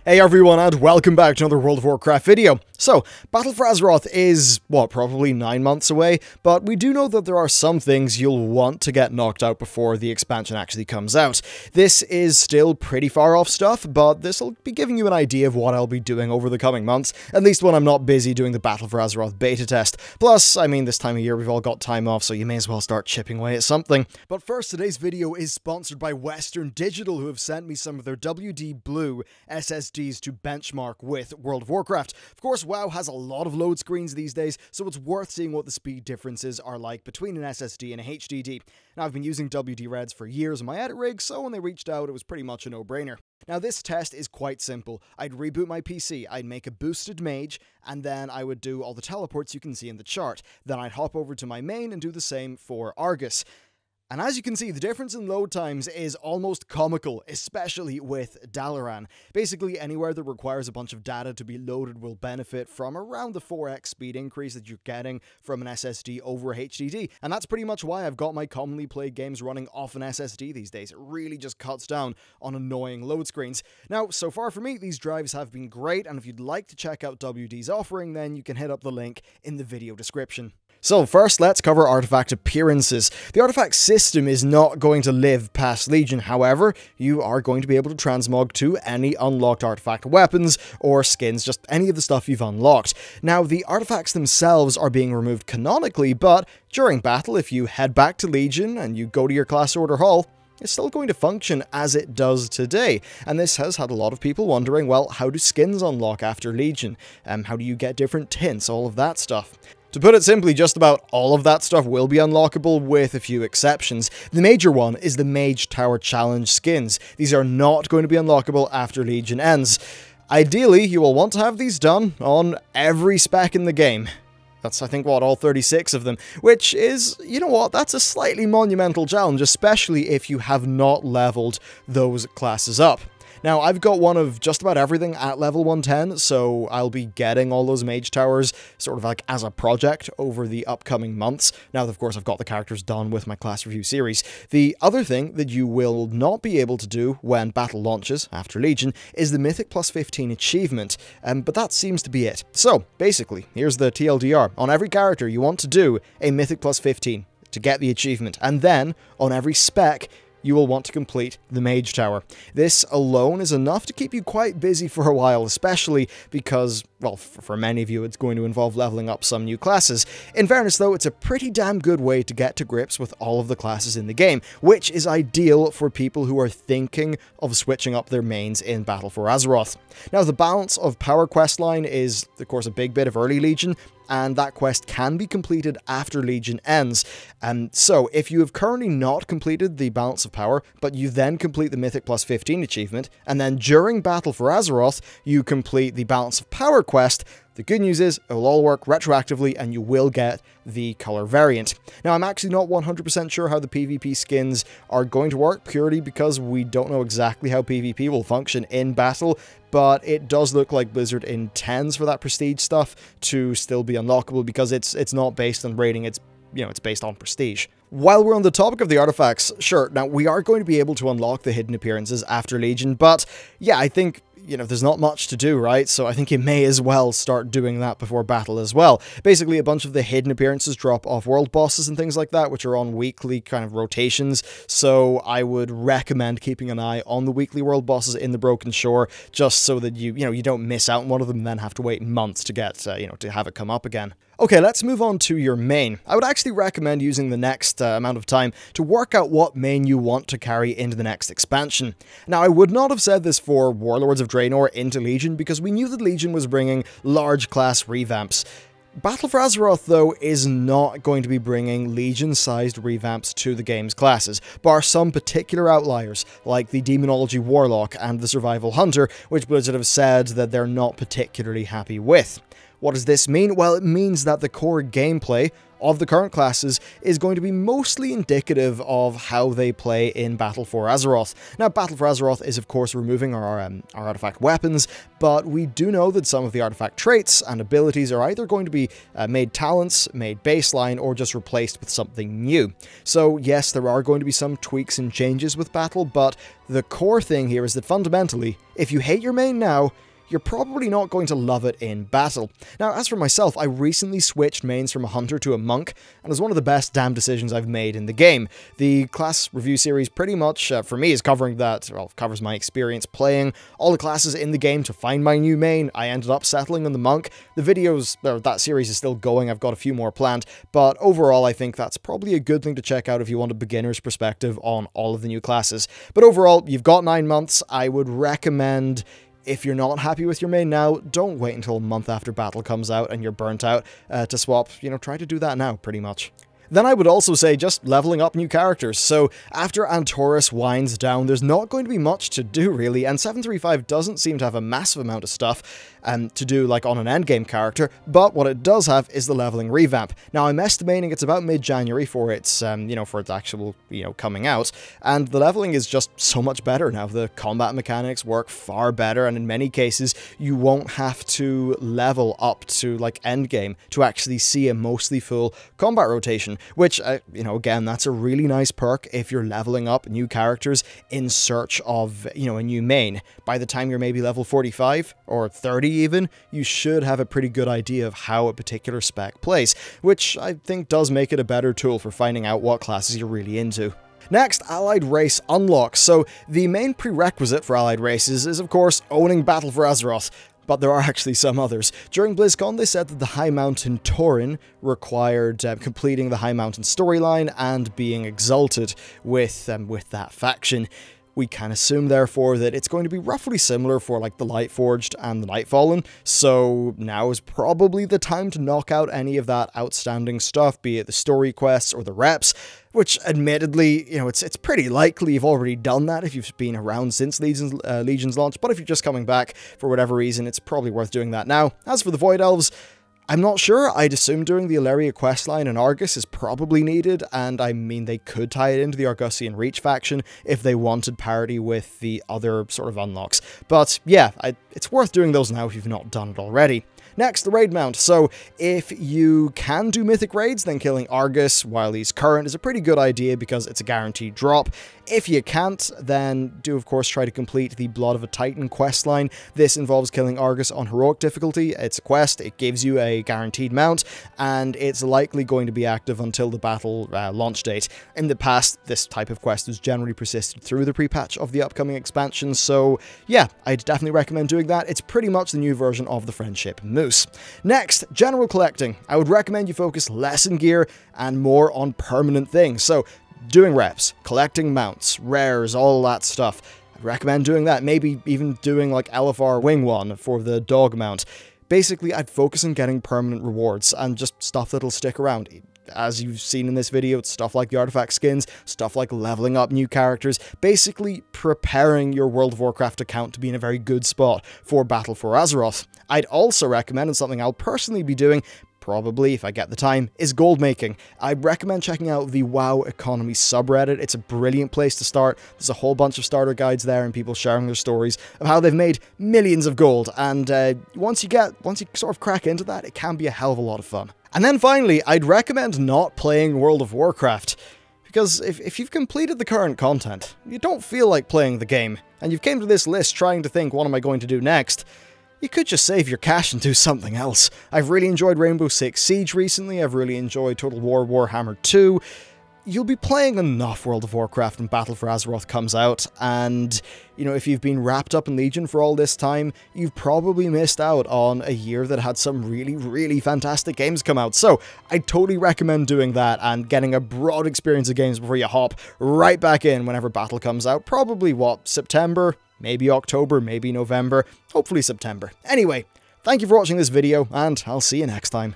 Hey everyone, and welcome back to another World of Warcraft video. So, Battle for Azeroth is, probably 9 months away, but we do know that there are some things you'll want to get knocked out before the expansion actually comes out. This is still pretty far off stuff, but this will be giving you an idea of what I'll be doing over the coming months, at least when I'm not busy doing the Battle for Azeroth beta test. Plus, I mean, this time of year we've all got time off, so you may as well start chipping away at something. But first, today's video is sponsored by Western Digital, who have sent me some of their WD Blue SSDs to benchmark with World of Warcraft. Of course, WoW has a lot of load screens these days, so it's worth seeing what the speed differences are like between an SSD and a HDD. Now, I've been using WD Reds for years on my edit rig, so when they reached out, it was pretty much a no-brainer. Now, this test is quite simple. I'd reboot my PC, I'd make a boosted mage, and then I would do all the teleports you can see in the chart. Then I'd hop over to my main and do the same for Argus. And as you can see, the difference in load times is almost comical, especially with Dalaran. Basically, anywhere that requires a bunch of data to be loaded will benefit from around the 4x speed increase that you're getting from an SSD over HDD. And that's pretty much why I've got my commonly played games running off an SSD these days. It really just cuts down on annoying load screens. Now, so far for me, these drives have been great, and if you'd like to check out WD's offering, then you can hit up the link in the video description. So first, let's cover artifact appearances. The artifact system is not going to live past Legion, however, you are going to be able to transmog to any unlocked artifact weapons or skins, just any of the stuff you've unlocked. Now, the artifacts themselves are being removed canonically, but during battle, if you head back to Legion and you go to your class order hall, it's still going to function as it does today, and this has had a lot of people wondering, well, how do skins unlock after Legion? How do you get different tints, all of that stuff? To put it simply, just about all of that stuff will be unlockable with a few exceptions. The major one is the Mage Tower Challenge skins. These are not going to be unlockable after Legion ends. Ideally, you will want to have these done on every spec in the game. That's, I think, all 36 of them, which is, you know what, that's a slightly monumental challenge, especially if you have not leveled those classes up. Now, I've got one of just about everything at level 110, so I'll be getting all those mage towers sort of like as a project over the upcoming months. Now, of course, I've got the characters done with my class review series. The other thing that you will not be able to do when battle launches after Legion is the Mythic plus 15 achievement, but that seems to be it. So, basically, here's the TLDR. On every character, you want to do a Mythic plus 15 to get the achievement, and then, on every spec, you will want to complete the Mage Tower. This alone is enough to keep you quite busy for a while, especially because, well, for many of you, it's going to involve leveling up some new classes. In fairness, though, it's a pretty damn good way to get to grips with all of the classes in the game, which is ideal for people who are thinking of switching up their mains in Battle for Azeroth. Now, the balance of power questline is, of course, a big bit of early Legion, and that quest can be completed after Legion ends. So, if you have currently not completed the Balance of Power, but you then complete the Mythic plus 15 achievement, and then during Battle for Azeroth, you complete the Balance of Power quest, the good news is, it will all work retroactively and you will get the color variant. Now, I'm actually not 100% sure how the PvP skins are going to work, purely because we don't know exactly how PvP will function in battle, but it does look like Blizzard intends for that prestige stuff to still be unlockable because it's not based on rating, it's based on prestige. While we're on the topic of the artifacts, sure, now we are going to be able to unlock the hidden appearances after Legion, but yeah, I think, there's not much to do, right? So I think you may as well start doing that before battle as well. Basically, a bunch of the hidden appearances drop off world bosses and things like that, which are on weekly kind of rotations. So I would recommend keeping an eye on the weekly world bosses in the Broken Shore, just so that you don't miss out on one of them and then have to wait months to get, to have it come up again. Okay, let's move on to your main. I would actually recommend using the next amount of time to work out what main you want to carry into the next expansion. Now, I would not have said this for Warlords of Draenor into Legion because we knew that Legion was bringing large class revamps. Battle for Azeroth, though, is not going to be bringing Legion-sized revamps to the game's classes, bar some particular outliers, like the Demonology Warlock and the Survival Hunter, which Blizzard have said that they're not particularly happy with. What does this mean? Well, it means that the core gameplay of the current classes is going to be mostly indicative of how they play in Battle for Azeroth. Now, Battle for Azeroth is of course removing our artifact weapons, but we do know that some of the artifact traits and abilities are either going to be made talents, made baseline, or just replaced with something new. So yes, there are going to be some tweaks and changes with Battle, but the core thing here is that fundamentally, if you hate your main now, you're probably not going to love it in Battle. Now, as for myself, I recently switched mains from a hunter to a monk, and it was one of the best damn decisions I've made in the game. The class review series pretty much, for me, is covering that, well, covers my experience playing all the classes in the game to find my new main. I ended up settling on the monk. The videos, that series is still going, I've got a few more planned, but overall I think that's probably a good thing to check out if you want a beginner's perspective on all of the new classes. But overall, you've got 9 months. I would recommend, if you're not happy with your main now, don't wait until a month after Battle comes out and you're burnt out to swap. Try to do that now, pretty much. Then I would also say just leveling up new characters. So after Antorus winds down, there's not going to be much to do really, and 735 doesn't seem to have a massive amount of stuff to do like on an endgame character, but what it does have is the leveling revamp. Now I'm estimating it's about mid-January for its, for its actual, coming out, and the leveling is just so much better now. The combat mechanics work far better, and in many cases you won't have to level up to like endgame to actually see a mostly full combat rotation, which, again, that's a really nice perk if you're leveling up new characters in search of, a new main. By the time you're maybe level 45 or 30 even, you should have a pretty good idea of how a particular spec plays, which I think does make it a better tool for finding out what classes you're really into. Next, Allied Race Unlock. So the main prerequisite for Allied Races is, of course, owning Battle for Azeroth. But there are actually some others. During BlizzCon, they said that the High Mountain Tauren required completing the High Mountain storyline and being exalted with that faction. We can assume, therefore, that it's going to be roughly similar for, like, the Lightforged and the Nightfallen, so now is probably the time to knock out any of that outstanding stuff, be it the story quests or the reps, which, admittedly, it's pretty likely you've already done that if you've been around since Legion's launch, but if you're just coming back for whatever reason, it's probably worth doing that now. As for the Void Elves, I'm not sure. I'd assume doing the Ilaria questline in Argus is probably needed, and I mean they could tie it into the Argusian Reach faction if they wanted parity with the other sort of unlocks. But yeah, it's worth doing those now if you've not done it already. Next, the raid mount. So if you can do mythic raids, then killing Argus while he's current is a pretty good idea because it's a guaranteed drop. If you can't, then do of course try to complete the Blood of a Titan questline. This involves killing Argus on heroic difficulty. It's a quest, it gives you a guaranteed mount, and it's likely going to be active until the battle launch date. In the past, this type of quest has generally persisted through the pre-patch of the upcoming expansion, so yeah, I'd definitely recommend doing that. It's pretty much the new version of the Friendship Moose. Next, general collecting. I would recommend you focus less on gear and more on permanent things. So, doing reps, collecting mounts, rares, all that stuff. I'd recommend doing that. Maybe even doing like LFR Wing 1 for the dog mount. Basically, I'd focus on getting permanent rewards and just stuff that'll stick around. As you've seen in this video, it's stuff like the artifact skins, stuff like leveling up new characters, basically preparing your World of Warcraft account to be in a very good spot for Battle for Azeroth. I'd also recommend, and something I'll personally be doing, probably, if I get the time, is gold making. I'd recommend checking out the WoW Economy subreddit. It's a brilliant place to start. There's a whole bunch of starter guides there and people sharing their stories of how they've made millions of gold, and once you sort of crack into that, it can be a hell of a lot of fun. And then finally, I'd recommend not playing World of Warcraft, because if you've completed the current content, you don't feel like playing the game, and you've came to this list trying to think, what am I going to do next? You could just save your cash and do something else. I've really enjoyed Rainbow Six Siege recently, I've really enjoyed Total War Warhammer 2. You'll be playing enough World of Warcraft when Battle for Azeroth comes out, and, if you've been wrapped up in Legion for all this time, you've probably missed out on a year that had some really, really fantastic games come out. So, I totally recommend doing that and getting a broad experience of games before you hop right back in whenever Battle comes out. Probably, September? Maybe October, maybe November, hopefully September. Anyway, thank you for watching this video, and I'll see you next time.